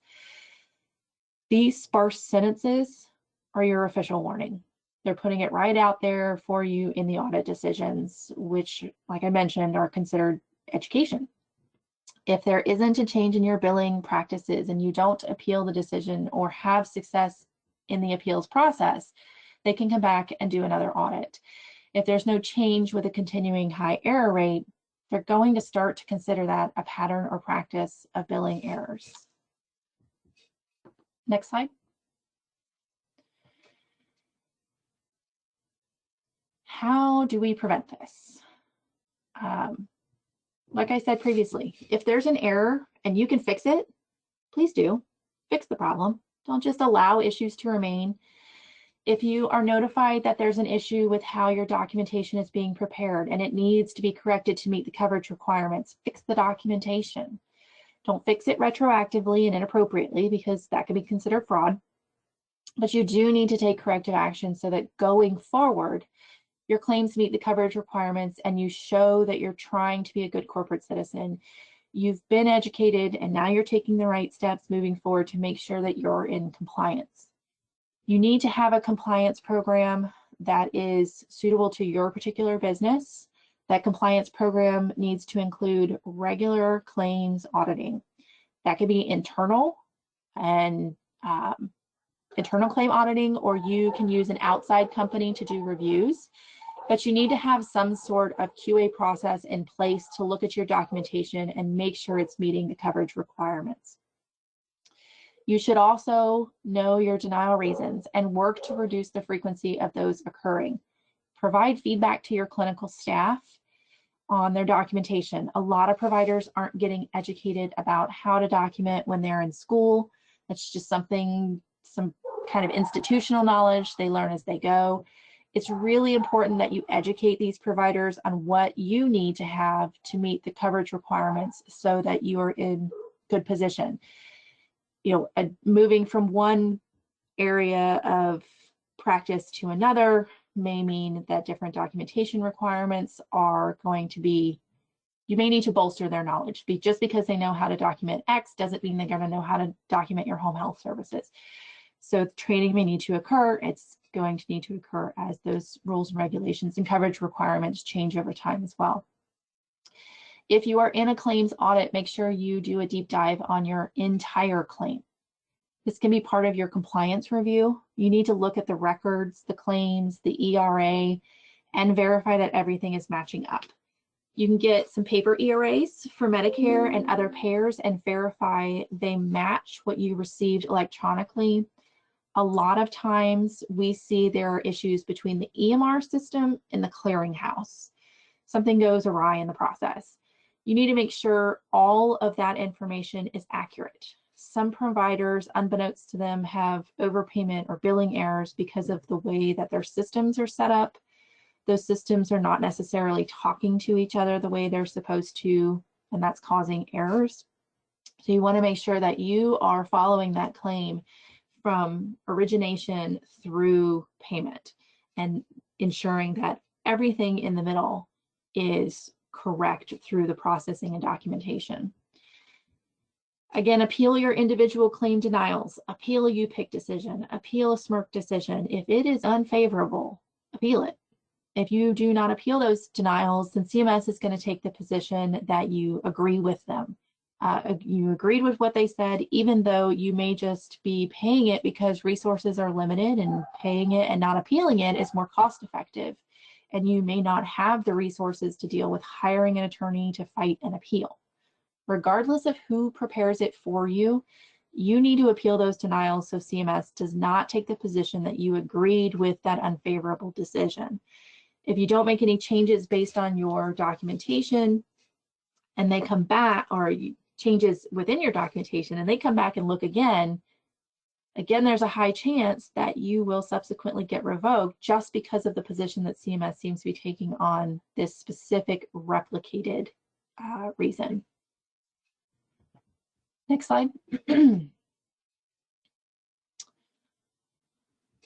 These sparse sentences are your official warning. They're putting it right out there for you in the audit decisions, which, like I mentioned, are considered education. If there isn't a change in your billing practices and you don't appeal the decision or have success in the appeals process, they can come back and do another audit. If there's no change with a continuing high error rate, they're going to start to consider that a pattern or practice of billing errors. Next slide. How do we prevent this? Like I said previously, if there's an error and you can fix it, please do. Fix the problem. Don't just allow issues to remain. If you are notified that there's an issue with how your documentation is being prepared and it needs to be corrected to meet the coverage requirements, fix the documentation. Don't fix it retroactively and inappropriately, because that can be considered fraud. But you do need to take corrective action so that going forward, your claims meet the coverage requirements and you show that you're trying to be a good corporate citizen. You've been educated and now you're taking the right steps moving forward to make sure that you're in compliance. You need to have a compliance program that is suitable to your particular business. That compliance program needs to include regular claims auditing. That could be internal and internal claim auditing, or you can use an outside company to do reviews. But you need to have some sort of QA process in place to look at your documentation and make sure it's meeting the coverage requirements. You should also know your denial reasons and work to reduce the frequency of those occurring. Provide feedback to your clinical staff on their documentation. A lot of providers aren't getting educated about how to document when they're in school. That's just something, some kind of institutional knowledge they learn as they go. It's really important that you educate these providers on what you need to have to meet the coverage requirements so that you are in good position. You know, moving from one area of practice to another may mean that different documentation requirements are going to be, you may need to bolster their knowledge. Just because they know how to document X doesn't mean they're going to know how to document your home health services. So training may need to occur. It's going to need to occur as those rules and regulations and coverage requirements change over time as well. If you are in a claims audit, make sure you do a deep dive on your entire claim. This can be part of your compliance review. You need to look at the records, the claims, the ERA, and verify that everything is matching up. You can get some paper ERAs for Medicare and other payers and verify they match what you received electronically. A lot of times we see there are issues between the EMR system and the clearinghouse. Something goes awry in the process. You need to make sure all of that information is accurate. Some providers, unbeknownst to them, have overpayment or billing errors because of the way that their systems are set up. Those systems are not necessarily talking to each other the way they're supposed to, and that's causing errors. So you want to make sure that you are following that claim from origination through payment and ensuring that everything in the middle is correct through the processing and documentation. Again, appeal your individual claim denials, appeal a UPIC decision, appeal a SMRC decision. If it is unfavorable, appeal it. If you do not appeal those denials, then CMS is going to take the position that you agree with them. You agreed with what they said, even though you may just be paying it because resources are limited, and paying it and not appealing it is more cost effective. And you may not have the resources to deal with hiring an attorney to fight an appeal. Regardless of who prepares it for you, you need to appeal those denials so CMS does not take the position that you agreed with that unfavorable decision. If you don't make any changes based on your documentation and they come back, or changes within your documentation and they come back and look again, there's a high chance that you will subsequently get revoked just because of the position that CMS seems to be taking on this specific replicated reason. Next slide.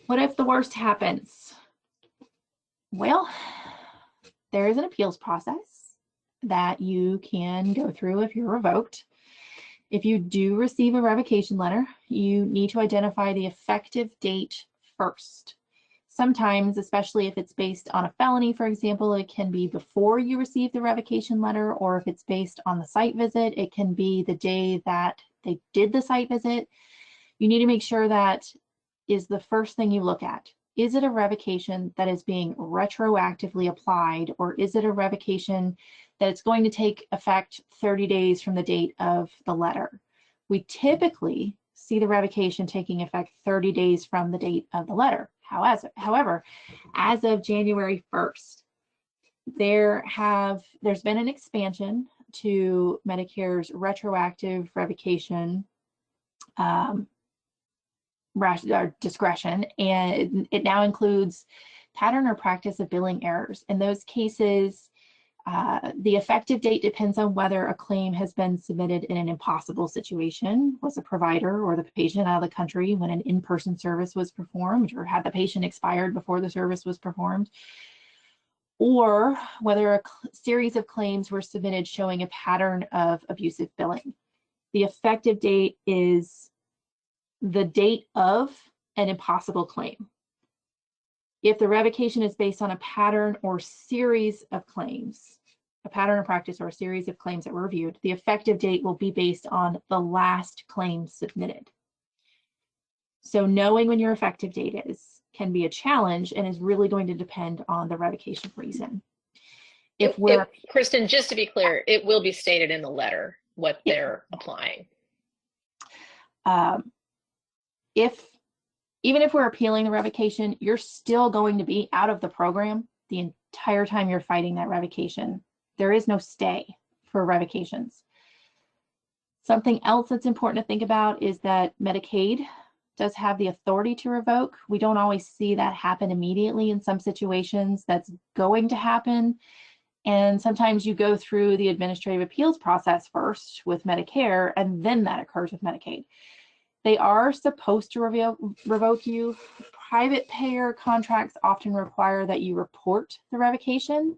What if the worst happens? Well, there is an appeals process that you can go through if you're revoked. If you do receive a revocation letter, you need to identify the effective date first. Sometimes, especially if it's based on a felony, for example, it can be before you receive the revocation letter, or if it's based on the site visit, it can be the day that they did the site visit. You need to make sure that is the first thing you look at. Is it a revocation that is being retroactively applied, or is it a revocation that it's going to take effect 30 days from the date of the letter? We typically see the revocation taking effect 30 days from the date of the letter. However, as of January 1st, There's been an expansion to Medicare's retroactive revocation discretion, and it now includes pattern or practice of billing errors. In those cases, the effective date depends on whether a claim has been submitted in an impossible situation. Was the provider or the patient out of the country when an in-person service was performed, or had the patient expired before the service was performed? Or whether a series of claims were submitted showing a pattern of abusive billing. The effective date is the date of an impossible claim. If the revocation is based on a pattern or series of claims, a pattern of practice or a series of claims that were reviewed, the effective date will be based on the last claim submitted. So knowing when your effective date is can be a challenge and is really going to depend on the revocation reason. Christin, just to be clear, it will be stated in the letter what they're applying. Even if we're appealing the revocation, you're still going to be out of the program the entire time you're fighting that revocation. There is no stay for revocations. Something else that's important to think about is that Medicaid does have the authority to revoke. We don't always see that happen immediately. In some situations, that's going to happen. And sometimes you go through the administrative appeals process first with Medicare, and then that occurs with Medicaid. They are supposed to revoke you. Private payer contracts often require that you report the revocation,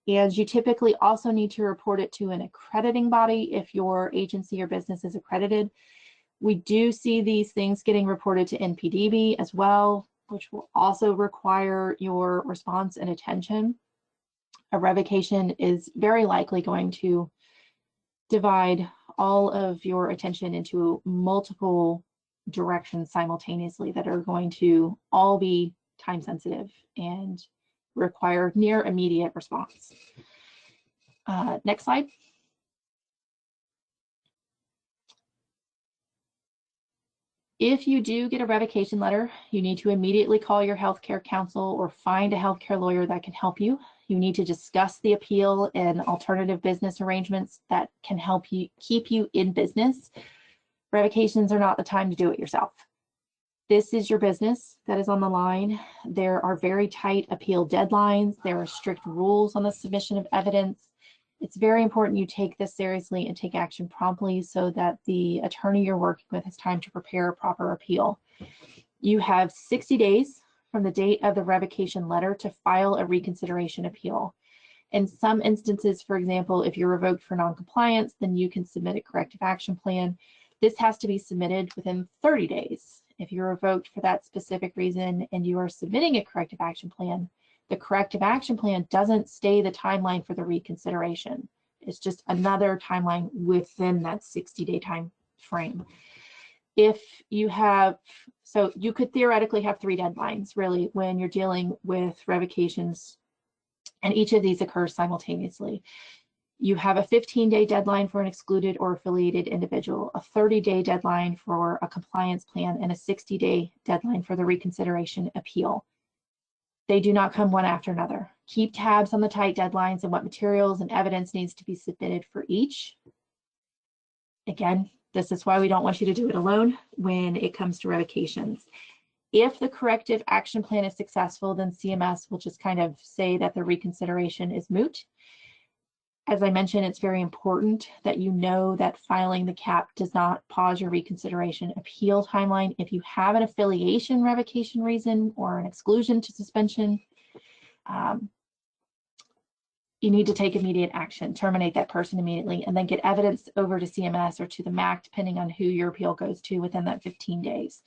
and you typically also need to report it to an accrediting body if your agency or business is accredited. We do see these things getting reported to NPDB as well, which will also require your response and attention. A revocation is very likely going to divide all of your attention into multiple directions simultaneously that are going to all be time sensitive and require near immediate response. Next slide. If you do get a revocation letter, you need to immediately call your healthcare counsel or find a healthcare lawyer that can help you. You need to discuss the appeal and alternative business arrangements that can help you keep you in business. Revocations are not the time to do it yourself. This is your business that is on the line. There are very tight appeal deadlines. There are strict rules on the submission of evidence. It's very important you take this seriously and take action promptly so that the attorney you're working with has time to prepare a proper appeal. You have 60 days from the date of the revocation letter to file a reconsideration appeal. In some instances, for example, if you're revoked for noncompliance, then you can submit a corrective action plan. This has to be submitted within 30 days. If you're revoked for that specific reason and you are submitting a corrective action plan, the corrective action plan doesn't stay the timeline for the reconsideration. It's just another timeline within that 60-day time frame. If you have, so you could theoretically have 3 deadlines really when you're dealing with revocations, and each of these occurs simultaneously. You have a 15-day deadline for an excluded or affiliated individual, a 30-day deadline for a compliance plan, and a 60-day deadline for the reconsideration appeal. They do not come one after another. Keep tabs on the tight deadlines and what materials and evidence needs to be submitted for each. Again, this is why we don't want you to do it alone when it comes to revocations. If the corrective action plan is successful, then CMS will just kind of say that the reconsideration is moot. As I mentioned, it's very important that you know that filing the CAP does not pause your reconsideration appeal timeline. If you have an affiliation revocation reason or an exclusion to suspension, you need to take immediate action, terminate that person immediately, and then get evidence over to CMS or to the MAC, depending on who your appeal goes to within that 15 days.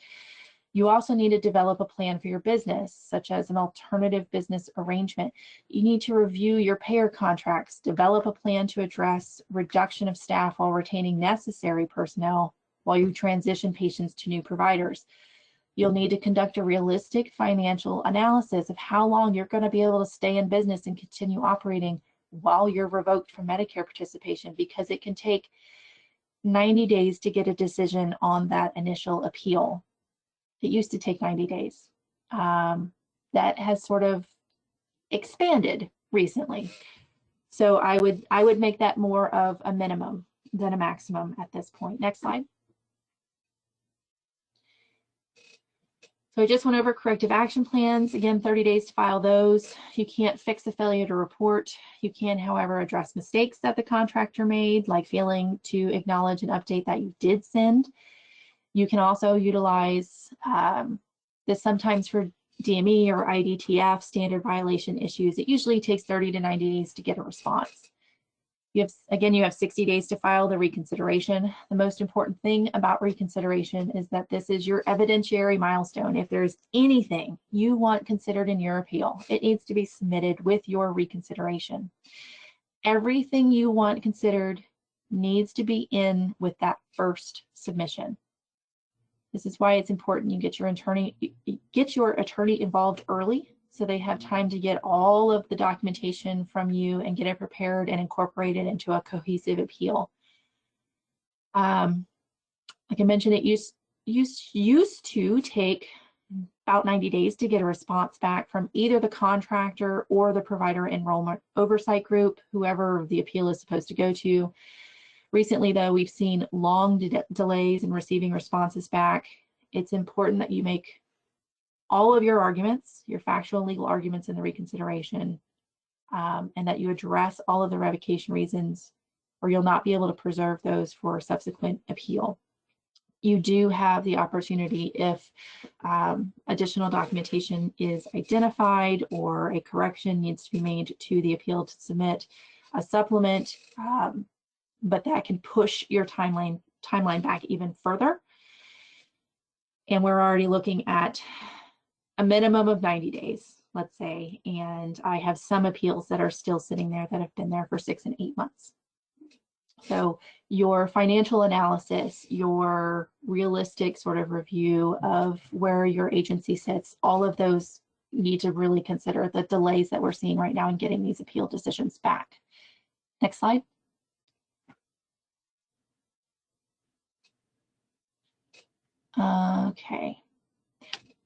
You also need to develop a plan for your business, such as an alternative business arrangement. You need to review your payer contracts, develop a plan to address reduction of staff while retaining necessary personnel while you transition patients to new providers. You'll need to conduct a realistic financial analysis of how long you're going to be able to stay in business and continue operating while you're revoked from Medicare participation, because it can take 90 days to get a decision on that initial appeal. It used to take 90 days. That has sort of expanded recently. So I would make that more of a minimum than a maximum at this point. Next slide. So I just went over corrective action plans. Again, 30 days to file those. You can't fix a failure to report. You can, however, address mistakes that the contractor made, like failing to acknowledge and update that you did send. You can also utilize this sometimes for DME or IDTF, standard violation issues. It usually takes 30 to 90 days to get a response. You have 60 days to file the reconsideration. The most important thing about reconsideration is that this is your evidentiary milestone. If there's anything you want considered in your appeal, it needs to be submitted with your reconsideration. Everything you want considered needs to be in with that first submission. This is why it's important you get your attorney involved early, so they have time to get all of the documentation from you and get it prepared and incorporated into a cohesive appeal. Like I mentioned, it used to take about 90 days to get a response back from either the contractor or the provider enrollment oversight group, whoever the appeal is supposed to go to. Recently, though, we've seen long delays in receiving responses back. It's important that you make all of your arguments, your factual and legal arguments in the reconsideration, and that you address all of the revocation reasons, or you'll not be able to preserve those for subsequent appeal. You do have the opportunity, if additional documentation is identified or a correction needs to be made to the appeal, to submit a supplement, but that can push your timeline back even further. And we're already looking at a minimum of 90 days, let's say, and I have some appeals that are still sitting there that have been there for 6 and 8 months. So your financial analysis, your realistic sort of review of where your agency sits, all of those need to really consider the delays that we're seeing right now in getting these appeal decisions back. Next slide. Okay.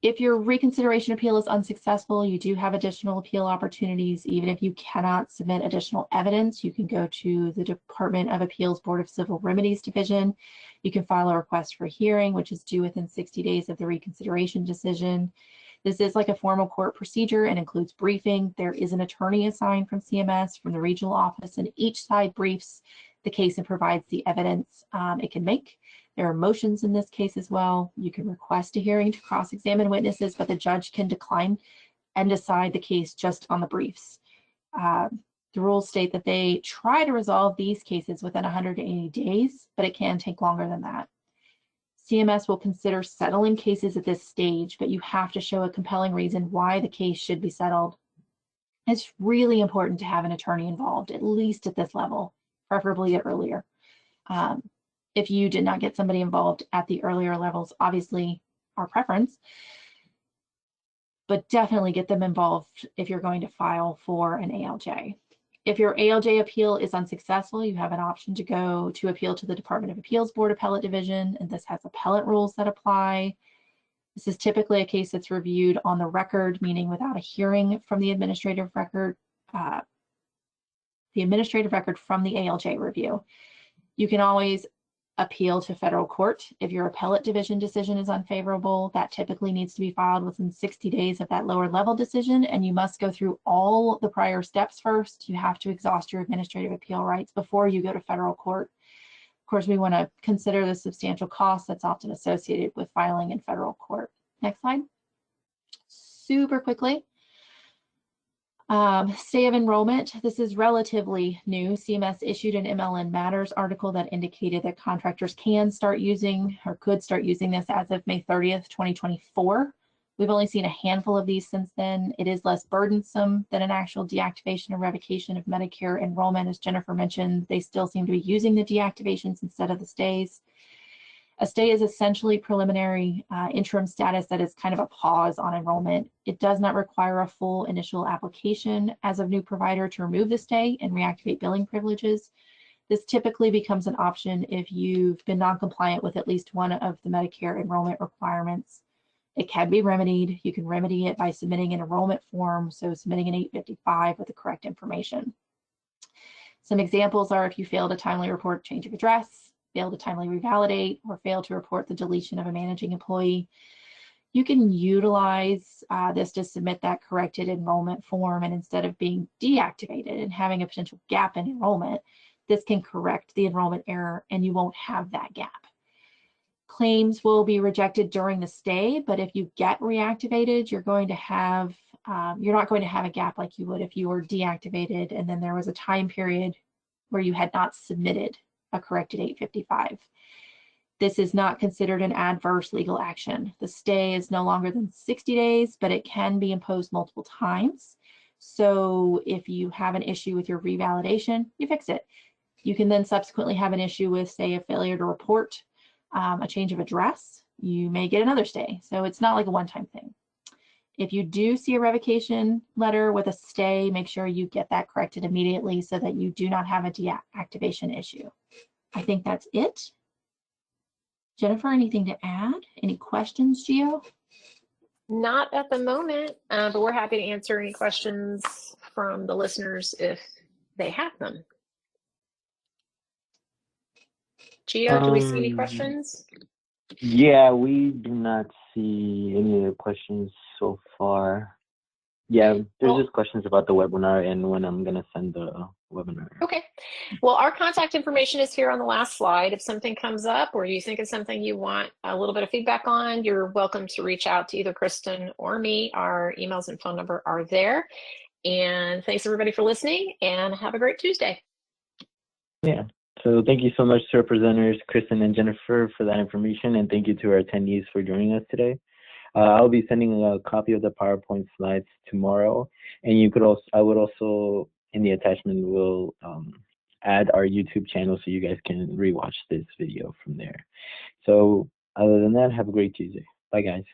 If your reconsideration appeal is unsuccessful, you do have additional appeal opportunities. Even if you cannot submit additional evidence, you can go to the Department of Appeals Board of Civil Remedies Division. You can file a request for hearing, which is due within 60 days of the reconsideration decision. This is like a formal court procedure and includes briefing. There is an attorney assigned from CMS, from the regional office, and each side briefs the case and provides the evidence it can make. There are motions in this case as well. You can request a hearing to cross-examine witnesses, but the judge can decline and decide the case just on the briefs. The rules state that they try to resolve these cases within 180 days, but it can take longer than that. CMS will consider settling cases at this stage, but you have to show a compelling reason why the case should be settled. It's really important to have an attorney involved, at least at this level, preferably earlier. If you did not get somebody involved at the earlier levels, obviously our preference, but definitely get them involved if you're going to file for an ALJ. If your ALJ appeal is unsuccessful, you have an option to go to appeal to the Department of Appeals Board Appellate Division, and this has appellate rules that apply. This is typically a case that's reviewed on the record, meaning without a hearing from the administrative record from the ALJ review. You can always appeal to federal court. If your appellate division decision is unfavorable, that typically needs to be filed within 60 days of that lower level decision, and you must go through all the prior steps first. You have to exhaust your administrative appeal rights before you go to federal court. Of course, we want to consider the substantial cost that's often associated with filing in federal court. Next slide. Super quickly. Stay of enrollment. This is relatively new. CMS issued an MLN Matters article that indicated that contractors can start using or could start using this as of May 30th, 2024. We've only seen a handful of these since then. It is less burdensome than an actual deactivation or revocation of Medicare enrollment. As Jennifer mentioned, they still seem to be using the deactivations instead of the stays. A stay is essentially preliminary interim status that is kind of a pause on enrollment. It does not require a full initial application as a new provider to remove the stay and reactivate billing privileges. This typically becomes an option if you've been non-compliant with at least one of the Medicare enrollment requirements. It can be remedied. You can remedy it by submitting an enrollment form, so submitting an 855 with the correct information. Some examples are if you fail to timely report change of address, fail to timely revalidate, or fail to report the deletion of a managing employee. You can utilize this to submit that corrected enrollment form, and instead of being deactivated and having a potential gap in enrollment, this can correct the enrollment error and you won't have that gap. Claims will be rejected during the stay, but if you get reactivated, you're going to have, you're not going to have a gap like you would if you were deactivated and then there was a time period where you had not submitted a corrected 855. This is not considered an adverse legal action. The stay is no longer than 60 days, but it can be imposed multiple times. So if you have an issue with your revalidation, you fix it. You can then subsequently have an issue with, say, a failure to report a change of address. You may get another stay. So it's not like a one-time thing. If you do see a revocation letter with a stay, make sure you get that corrected immediately so that you do not have a deactivation issue. I think that's it. Jennifer, anything to add? Any questions, Gio? Not at the moment, but we're happy to answer any questions from the listeners if they have them. Gio, do we see any questions? Yeah, we do not see any other questions so far. Yeah, there's just questions about the webinar and when I'm going to send the webinar. Okay. Well, our contact information is here on the last slide. If something comes up or you think it's something you want a little bit of feedback on, you're welcome to reach out to either Kristen or me. Our emails and phone number are there. And thanks everybody for listening and have a great Tuesday. Yeah. So thank you so much to our presenters, Kristen and Jennifer, for that information. And thank you to our attendees for joining us today. I'll be sending a copy of the PowerPoint slides tomorrow, and you could also, I would also, in the attachment, will add our YouTube channel so you guys can rewatch this video from there. So other than that, have a great Tuesday. Bye, guys.